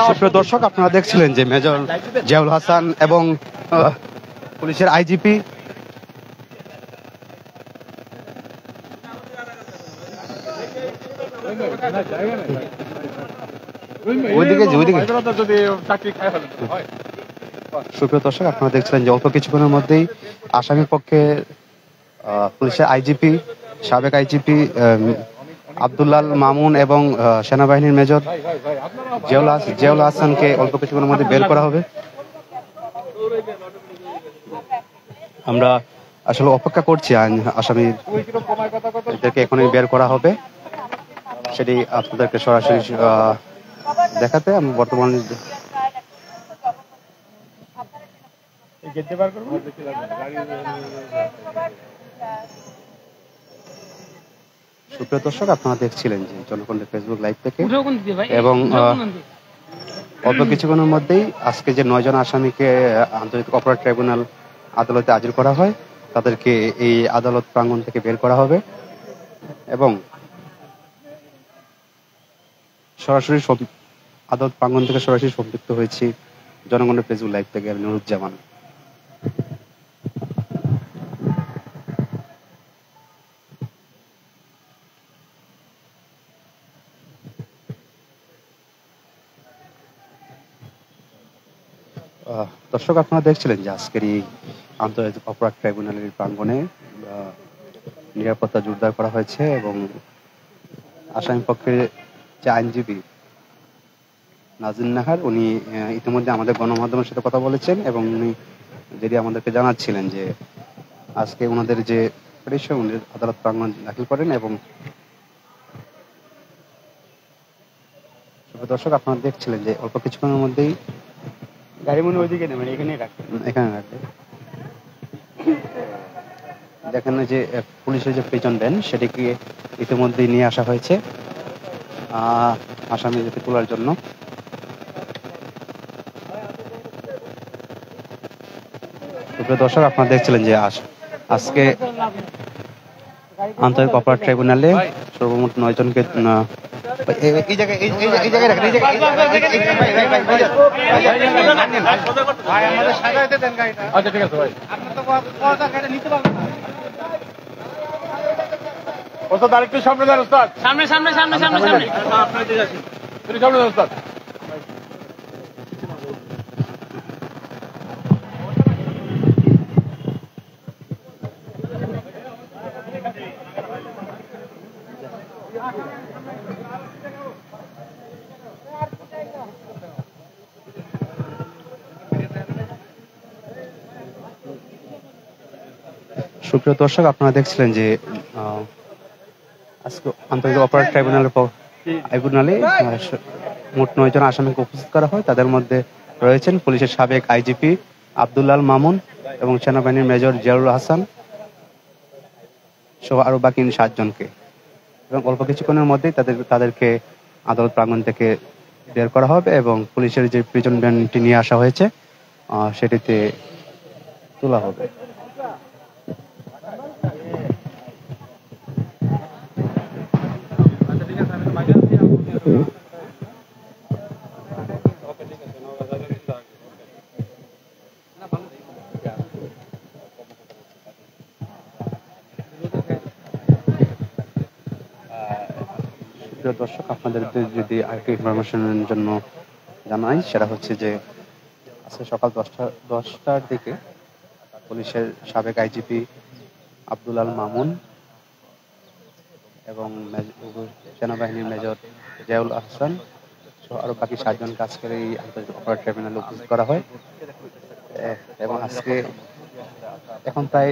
সুপ্রিয় দর্শক, আপনারা দেখছিলেন যে মেজর জিয়াউল হাসান এবং পুলিশের আইজিপি সুপ্রিয় দর্শক, আপনারা দেখছিলেন যে অল্প কিছুক্ষণের মধ্যেই আসামি পক্ষে পুলিশের আইজিপি, সাবেক আইজিপি আব্দুল্লাল মামুন এবং সেনাবাহিনীর মেজর জিয়াউল হাসানকে অল্প কিছুক্ষণের মধ্যে বের করা হবে। আমরা আসলে অপেক্ষা করছি আসামিদেরকে এখনই বের করা হবে, সেটি আপনাদেরকে সরাসরি দেখাতে আমি বর্তমানে সুপ্রিয় দর্শক, আপনারা দেখছিলেন যে জনকণ্ঠের ফেসবুক লাইভ থেকে, এবং অল্প কিছুক্ষণের মধ্যেই আজকে যে 9 জন আসামিকে আন্তর্জাতিক অপরাধ ট্রাইব্যুনাল আদালতে হাজির করা হয়, তাদেরকে এই আদালত প্রাঙ্গণ থেকে বের করা হবে। এবং সরাসরি আদালত প্রাঙ্গণ থেকে সরাসরি সম্পৃক্ত হয়েছি জনগণের ফেসবুক লাইভ থেকে নুরুজ্জামান। দর্শক, আপনারা দেখছিলেন যে আজকের এই আন্তর্জাতিক অপরাধ ট্রাইব্যুনালের প্রাঙ্গণে নিরাপত্তা জোরদার করা হয়েছে, এবং আসামি পক্ষের যে আইনজীবী নাজিন নাহার, উনি ইতিমধ্যে আমাদের গণমাধ্যমের সাথে কথা বলেছেন, এবং উনি যেটি আমাদেরকে জানাচ্ছিলেন যে আজকে ওনাদের যে পিটিশন উনি আদালত প্রাঙ্গণ দাখিল করেন। এবং দর্শক, আপনারা দেখছিলেন যে অল্প কিছুক্ষণের মধ্যেই গাড়ি মনে ওইদিকে নেবেন, এখানে রাখবে। দেখেন যে পুলিশের যে প্রিজন ভ্যান, সেটিকে ইতিমধ্যেই নিয়ে আসা হয়েছে আসামিদেরকে তোলার জন্য। দর্শক, আপনারা দেখছিলেন যে আজকে আন্তর্জাতিক অপরাধ ট্রাইব্যুনালে সর্বমোট 9 জনকে আরেকটু সামনে যান ওস্তাদ, সামনে সামনে সামনে সামনে সামনে সামনে ওস্তাদ। সুপ্রিয় দর্শক, আপনারা দেখছিলেন যে আজকে আন্তর্জাতিক অপরাধ ট্রাইব্যুনালে মোট 9 জন আসামিকে উপস্থিত করা হয়। তাদের মধ্যে রয়েছেন পুলিশের সাবেক আইজিপি আব্দুল্লাল মামুন এবং সেনাবাহিনীর মেজর জিয়াউল হাসান সহ আরো বাকি 7 জনকে, এবং অল্প কিছুক্ষণের মধ্যেই তাদেরকে আদালত প্রাঙ্গণ থেকে বের করা হবে, এবং পুলিশের যে প্রিজন ভ্যানটি নিয়ে আসা হয়েছে সেটিতে তোলা হবে। দর্শক, আপনাদের যদি আরেকটু ইনফরমেশনের জন্য জানাই, সেটা হচ্ছে যে আজকে সকাল 10টার দিকে পুলিশের সাবেক আইজিপি আব্দুল্লাল মামুন এবং সেনাবাহিনীর মেজর জিয়াউল হাসান সহ আরো বাকি 7 জনকে আজকের এই আন্তর্জাতিক অপরাধ ট্রাইব্যুনালে উপস্থিত করা হয়। এবং আজকে এখন প্রায়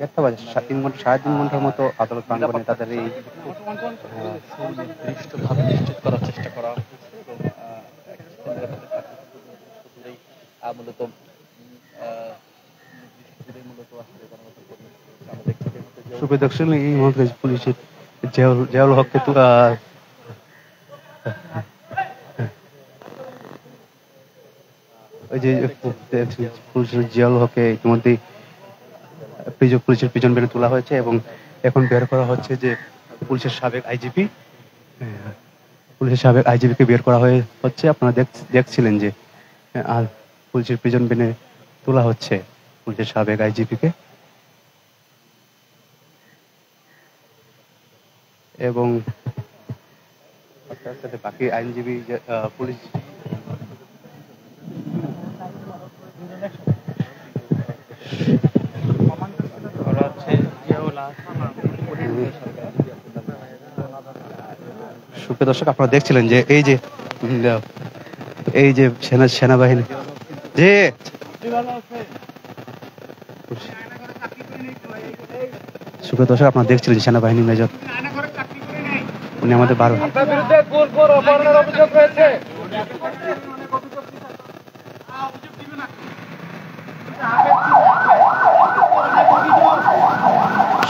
1টা বাজে, 3 ঘন্টা 3.5 ঘন্টার মতো আদালত প্রাঙ্গণে তাদের এই সুনির্দিষ্টভাবে নিশ্চিত করার চেষ্টা করা মূলত সুপ্রিয় দর্শক, এই মুহূর্তে পুলিশের জিয়াউল হককে ওই যে পুলিশের জিয়াউল হককে ইতিমধ্যেই পুলিশের প্রিজন ভ্যানে তোলা হয়েছে, এবং এখন বের করা হচ্ছে যে পুলিশের সাবেক আইজিপি কে বের করা হচ্ছে। আপনারা দেখছিলেন যে আর পুলিশের প্রিজন ভ্যানে তোলা হচ্ছে পুলিশের সাবেক আইজিপি কে, এবং তার সাথে বাকি আইনজীবী পুলিশ সুপ্রিয় দর্শক, আপনারা দেখছিলেন যে এই যে সেনাবাহিনী যে সুপ্রিয় দর্শক, আপনারা দেখছিলেন সেনাবাহিনী মেজর উনি আমাদের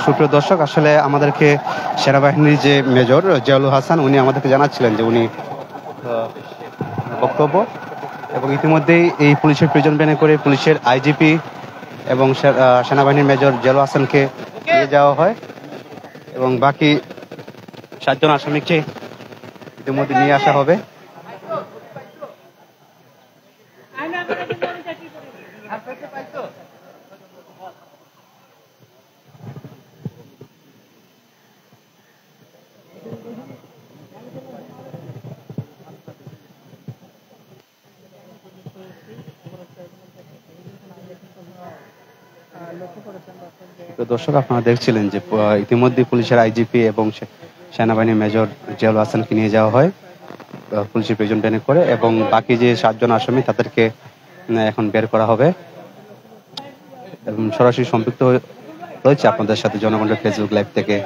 সুপ্রিয় দর্শক, আসলে আমাদেরকে সেনাবাহিনীর যে মেজর জিয়াউল হাসান উনি আমাদেরকে জানাচ্ছিলেন যে উনি বক্তব্য, এবং ইতিমধ্যেই এই পুলিশের প্রিজন ভ্যানে করে পুলিশের আইজিপি এবং সেনাবাহিনীর মেজর জিয়াউল হাসানকে নিয়ে যাওয়া হয়, এবং বাকি 7 জন আসামিকে ইতিমধ্যে নিয়ে আসা হবে। দর্শক, আপনারা দেখছিলেন যে ইতিমধ্যে পুলিশের আইজিপি এবং সেনাবাহিনীর মেজর জিয়াউল হাসানকে নিয়ে যাওয়া হয় পুলিশের প্রিজন ভ্যানে করে, এবং বাকি যে 7 জন আসামি তাদেরকে এখন বের করা হবে। এবং সরাসরি সম্পৃক্ত রয়েছে আপনাদের সাথে জনগণের ফেসবুক লাইভ থেকে।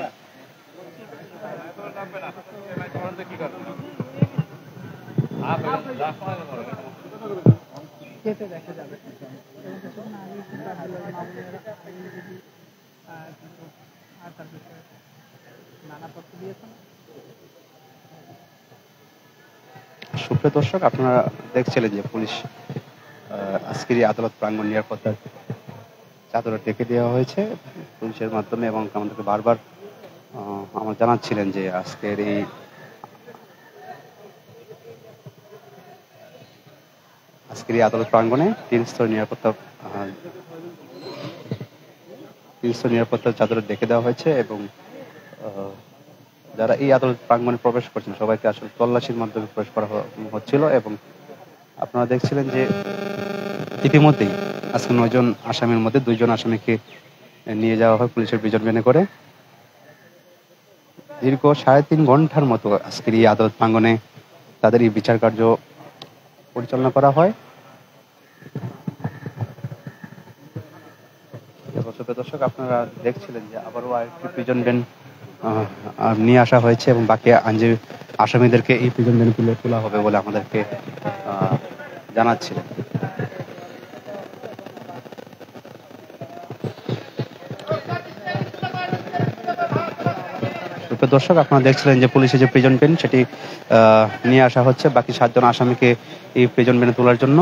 সুপ্রিয় দর্শক, আপনারা দেখছিলেন যে পুলিশ আজকের আদালত প্রাঙ্গণ নিরাপত্তার চাদরে ঢেকে দেওয়া হয়েছে পুলিশের মাধ্যমে, এবং আমাদেরকে বারবার আমার জানাচ্ছিলেন যে আজকের এই আদালত প্রাঙ্গণে 3 স্তর নিরাপত্তার চাদরে ঢেকে দেওয়া হয়েছে, এবং যারা এই আদালত প্রাঙ্গণে প্রবেশ করছেন সবাইকে আসলে তল্লাশির মাধ্যমে প্রবেশ করা হচ্ছিল। এবং আপনারা দেখছিলেন যে ইতিমধ্যেই আজকে 9 জন আসামির মধ্যে 2 জন আসামিকে নিয়ে যাওয়া হয় পুলিশের প্রিজন ভ্যানে করে। দীর্ঘ 3.5 ঘন্টার মতো আজকের এই আদালত প্রাঙ্গণে তাদের এই বিচার কার্য পরিচালনা করা হয়। দর্শক, আপনারা দেখছিলেন যে আবারও আরেকটি প্রিজন ভ্যান নিয়ে আসা হয়েছে, এবং বাকি আসামিদেরকে এই প্রিজন ভ্যানে তোলা হবে বলে আমাদেরকে জানাচ্ছিলেন। দর্শক, আপনারা দেখছিলেন যে পুলিশের যে প্রিজন ভ্যান সেটি নিয়ে আসা হচ্ছে বাকি 7 জন আসামিকে এই প্রিজন ভ্যানে তোলার জন্য,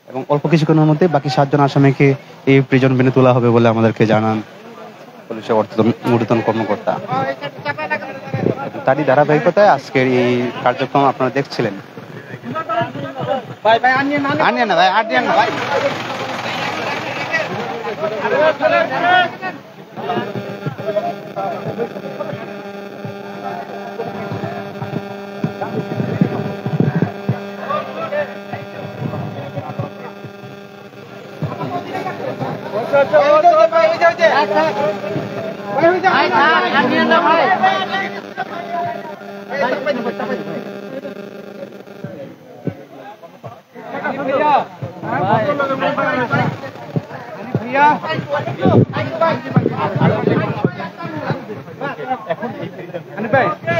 এবং অল্প কিছুক্ষণের মধ্যে বাকি 7 জন আসামিকে এই প্রিজন ভ্যানে তোলা হবে বলে আমাদেরকে জানান পুলিশের ঊর্ধ্বতন কর্মকর্তা। তারই ধারাবাহিকতায় আজকের এই কার্যক্রম আপনারা দেখছিলেন।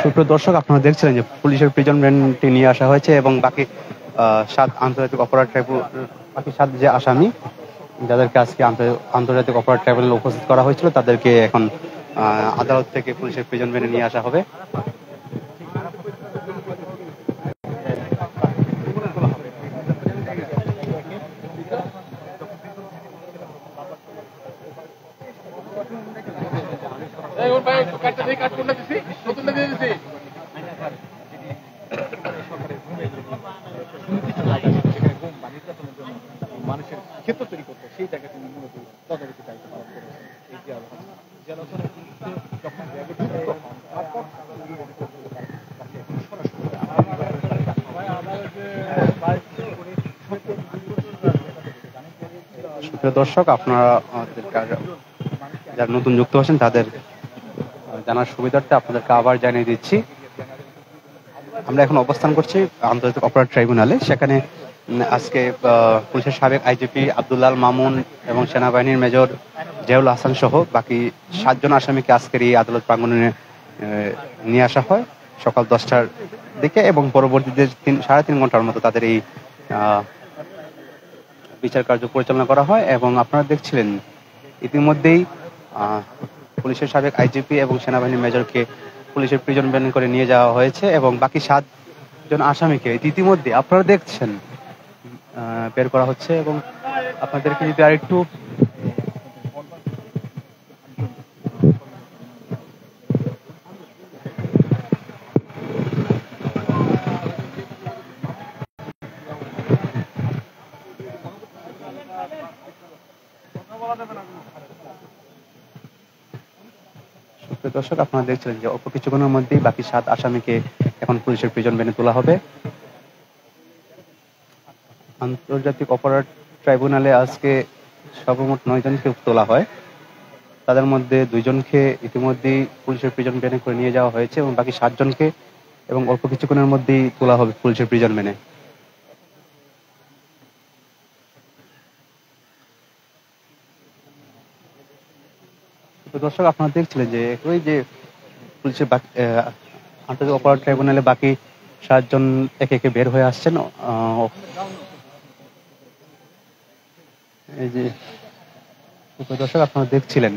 সুপ্রিয় দর্শক, আপনারা দেখছিলেন যে পুলিশের প্রিজন ভ্যানটি নিয়ে আসা হয়েছে, এবং বাকি 7 আন্তর্জাতিক অপরাধ ট্রাইব্যুনাল বাকি 7 যে আসামি যাদেরকে আজকে আন্তর্জাতিক অপরাধ ট্রাইব্যুনালে উপস্থিত করা হয়েছিল তাদেরকে এখন আদালত থেকে পুলিশের প্রিজন ভ্যানে নিয়ে আসা হবে। এই কাজ করলে দিছি নতুন দিয়ে দিছি মানুষের ক্ষেত্র তৈরি করতে সেই জায়গায় তিনি মূলত তদারকি দায়িত্ব পালন করেছেন এই জেলা যখন প্রিয় দর্শক, আপনারা যারা নতুন যুক্ত হয়েছেন তাদের জানার সুবিধার্থে আপনাদেরকে আবার জানিয়ে দিচ্ছি, আমরা এখন অবস্থান করছি আন্তর্জাতিক অপরাধ ট্রাইব্যুনালে। সেখানে আজকে পুলিশের সাবেক আইজিপি আব্দুল্লাহ মামুন এবং সেনাবাহিনীর মেজর জিয়াউল হাসান সহ বাকি 7 জন আসামিকে আজকের এই আদালত প্রাঙ্গণে নিয়ে আসা হয় সকাল 10টার দিকে, এবং পরবর্তীতে 3.5 ঘন্টার মতো তাদের এই বিচার কার্য পরিচালনা করা হয়। এবং আপনারা দেখছিলেন ইতিমধ্যেই পুলিশের সাবেক আইজিপি এবং সেনাবাহিনীর মেজরকে পুলিশের প্রিজন ভ্যানে করে নিয়ে যাওয়া হয়েছে, এবং বাকি 7 জন আসামিকে ইতিমধ্যে আপনারা দেখছেন বের করা হচ্ছে। এবং আপনাদেরকে যদি আরেকটু দর্শক, আপনারা দেখছিলেন যে অল্প কিছুক্ষণের মধ্যেই বাকি 7 আসামিকে এখন পুলিশের প্রিজন ভ্যানে তোলা হবে। আন্তর্জাতিক অপরাধ ট্রাইব্যুনালে আজকে সর্বমোট 9 জনকে তোলা হয়, তাদের মধ্যে 2 জনকে ইতিমধ্যেই পুলিশের প্রিজন ভ্যানে করে নিয়ে যাওয়া হয়েছে, এবং বাকি 7 জনকে এবং অল্প কিছুক্ষণের মধ্যেই তোলা হবে পুলিশের প্রিজন ভ্যানে। দর্শক, আপনারা দেখছিলেন যে ওই যে পুলিশের আন্তর্জাতিক অপরাধ ট্রাইব্যুনালে বাকি 7 জন একে একে বের হয়ে আসছেন। এই যে দর্শক, আপনারা দেখছিলেন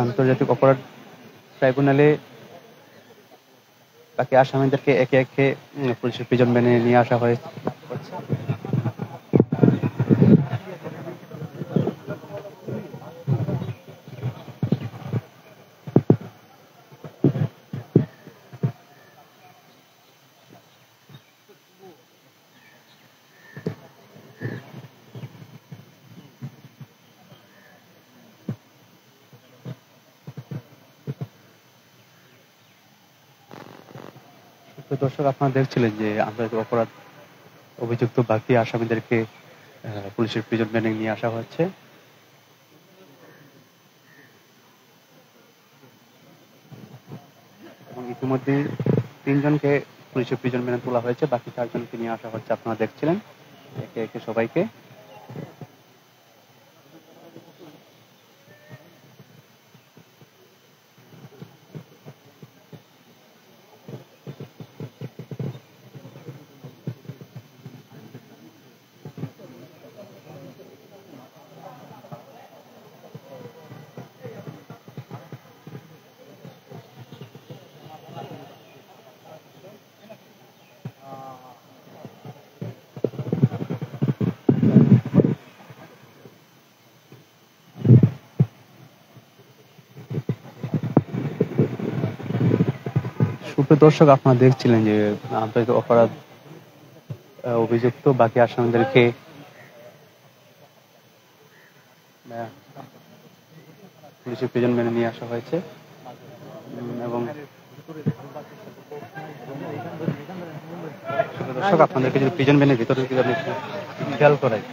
আন্তর্জাতিক অপরাধ ট্রাইব্যুনালে বাকি আসামিদেরকে একে একে পুলিশের প্রিজন ভ্যানে নিয়ে আসা হয়েছে। দর্শক, আপনারা দেখছিলেন যে আন্তর্জাতিক অপরাধ অভিযুক্ত বাকি আসামিদেরকে পুলিশের প্রিজন ভ্যানে নিয়ে আসা হচ্ছে, এবং ইতিমধ্যে 3 জনকে পুলিশের প্রিজন ভ্যানে তোলা হয়েছে, বাকি 4 জনকে নিয়ে আসা হচ্ছে। আপনারা দেখছিলেন একে একে সবাইকে। সুপ্রিয় দর্শক, আপনারা দেখছিলেন যে আন্তর্জাতিক অপরাধ অভিযুক্ত বাকি আসামিদেরকে পুলিশের প্রিজন ভ্যানে নিয়ে আসা হয়েছে, এবং দর্শক, আপনাদেরকে যদি প্রিজন ভ্যানের ভিতরে খেয়াল করাই,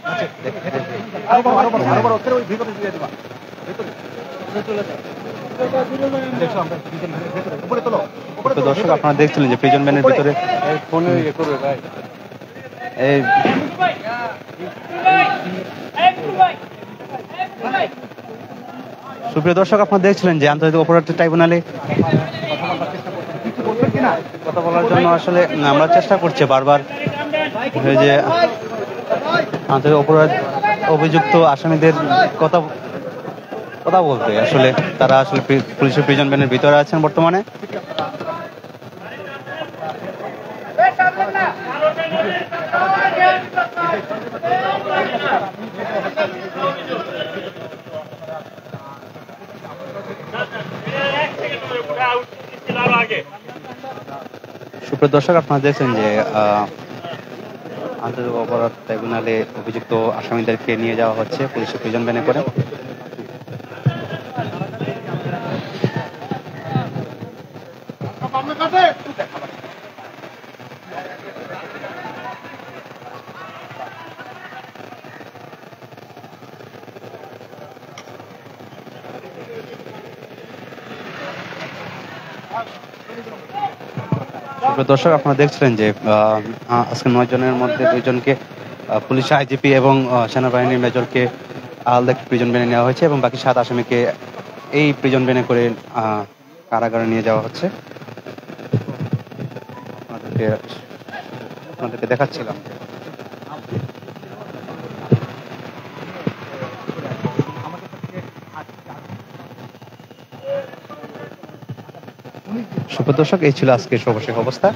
দর্শক, আপনারা দেখছিলেন যে প্রিজন ভ্যানের ভিতরে এই সুপ্রিয় দর্শক, আপনারা দেখছিলেন যে আন্তর্জাতিক অপরাধ ট্রাইব্যুনালে কথা বলার জন্য আসলে আমরা চেষ্টা করছি বারবার যে আন্তর্জাতিক অপরাধ অভিযুক্ত আসামিদের কথা বলতে, আসলে তারা আসলে পুলিশের প্রিজন ভ্যানের ভিতরে আছেন বর্তমানে। সুপ্রিয় দর্শক, আপনারা দেখছেন যে আন্তর্জাতিক অপরাধ ট্রাইব্যুনালে অভিযুক্ত আসামিদেরকে নিয়ে যাওয়া হচ্ছে পুলিশের প্রিজন ভ্যানে করে। সুপ্রিয় দর্শক, আপনারা দেখছিলেন যে আজকে 9 জনের মধ্যে 2 জনকে পুলিশ আইজিপি এবং সেনাবাহিনীর মেজরকে আলাদা একটি প্রিজন ভ্যানে নেওয়া হয়েছে এবং বাকি 7 আসামিকে এই প্রিজন ভ্যানে করে কারাগারে নিয়ে যাওয়া হচ্ছে। আপনাদেরকে দেখাচ্ছিলাম। সুপ্রিয় দর্শক, এই ছিল আজকের সর্বশেষ অবস্থা।